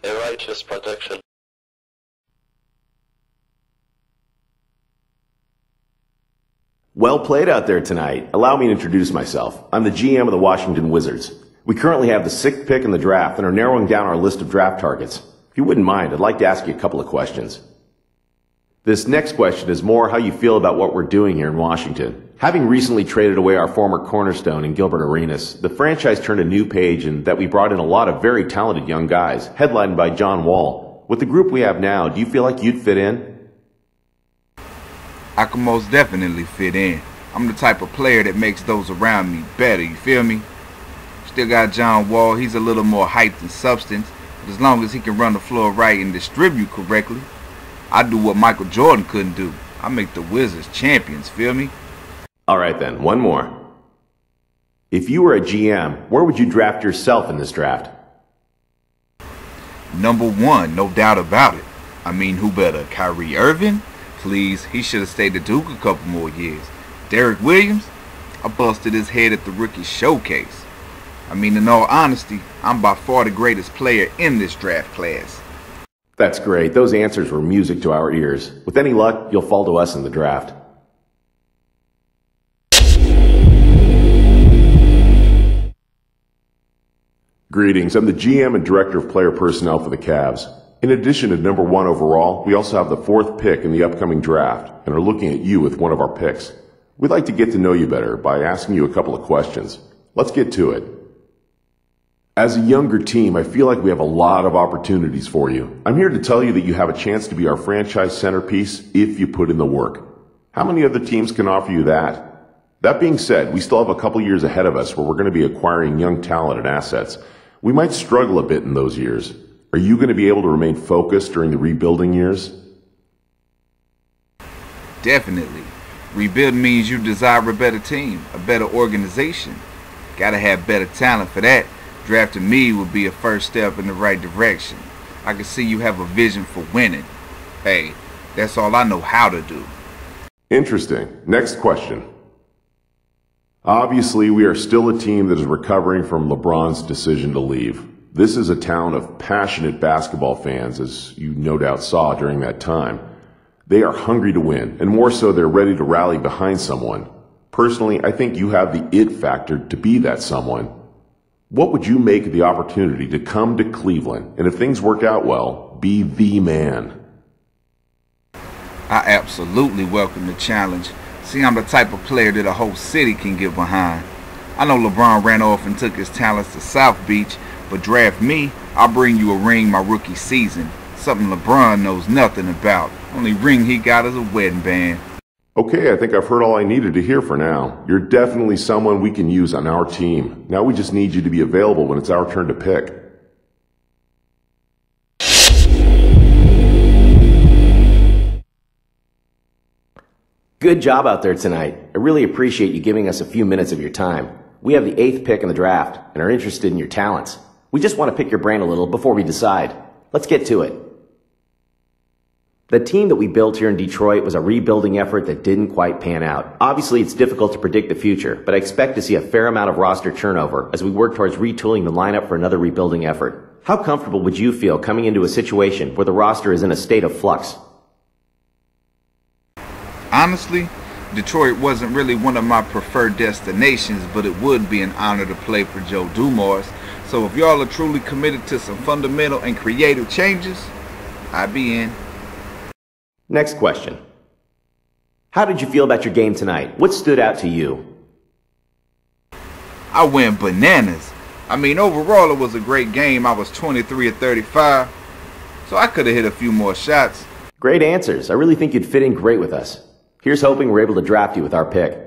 a righteous protection. Well played out there tonight. Allow me to introduce myself. I'm the GM of the Washington Wizards. We currently have the 6th pick in the draft and are narrowing down our list of draft targets. If you wouldn't mind, I'd like to ask you a couple of questions. This next question is more how you feel about what we're doing here in Washington. Having recently traded away our former cornerstone in Gilbert Arenas, the franchise turned a new page in that we brought in a lot of very talented young guys, headlined by John Wall. With the group we have now, do you feel like you'd fit in? I can most definitely fit in. I'm the type of player that makes those around me better, you feel me? Still got John Wall, he's a little more hype than substance, but as long as he can run the floor right and distribute correctly, I do what Michael Jordan couldn't do. I make the Wizards champions, feel me? Alright then, one more. If you were a GM, where would you draft yourself in this draft? Number 1, no doubt about it. I mean, who better? Kyrie Irving? Please, he should have stayed at Duke a couple more years. Derek Williams? I busted his head at the rookie showcase. I mean, in all honesty, I'm by far the greatest player in this draft class. That's great. Those answers were music to our ears. With any luck, you'll fall to us in the draft. Greetings. I'm the GM and Director of Player Personnel for the Cavs. In addition to number 1 overall, we also have the 4th pick in the upcoming draft and are looking at you with one of our picks. We'd like to get to know you better by asking you a couple of questions. Let's get to it. As a younger team, I feel like we have a lot of opportunities for you. I'm here to tell you that you have a chance to be our franchise centerpiece if you put in the work. How many other teams can offer you that? That being said, we still have a couple years ahead of us where we're going to be acquiring young talent and assets. We might struggle a bit in those years. Are you going to be able to remain focused during the rebuilding years? Definitely. Rebuild means you desire a better team, a better organization. Gotta have better talent for that. Drafting me would be a first step in the right direction. I can see you have a vision for winning. Hey, that's all I know how to do. Interesting. Next question. Obviously, we are still a team that is recovering from LeBron's decision to leave. This is a town of passionate basketball fans, as you no doubt saw during that time. They are hungry to win, and more so they're ready to rally behind someone. Personally, I think you have the it factor to be that someone. What would you make of the opportunity to come to Cleveland, and if things work out well, be the man? I absolutely welcome the challenge. See, I'm the type of player that a whole city can get behind. I know LeBron ran off and took his talents to South Beach, but draft me, I'll bring you a ring my rookie season. Something LeBron knows nothing about. Only ring he got is a wedding band. Okay, I think I've heard all I needed to hear for now. You're definitely someone we can use on our team. Now we just need you to be available when it's our turn to pick. Good job out there tonight. I really appreciate you giving us a few minutes of your time. We have the 8th pick in the draft and are interested in your talents. We just want to pick your brain a little before we decide. Let's get to it. The team that we built here in Detroit was a rebuilding effort that didn't quite pan out. Obviously, it's difficult to predict the future, but I expect to see a fair amount of roster turnover as we work towards retooling the lineup for another rebuilding effort. How comfortable would you feel coming into a situation where the roster is in a state of flux? Honestly, Detroit wasn't really one of my preferred destinations, but it would be an honor to play for Joe Dumars. So if y'all are truly committed to some fundamental and creative changes, I'd be in. Next question. How did you feel about your game tonight? What stood out to you? I went bananas. I mean, overall it was a great game. I was 23 of 35, so I could have hit a few more shots. Great answers. I really think you'd fit in great with us. Here's hoping we're able to draft you with our pick.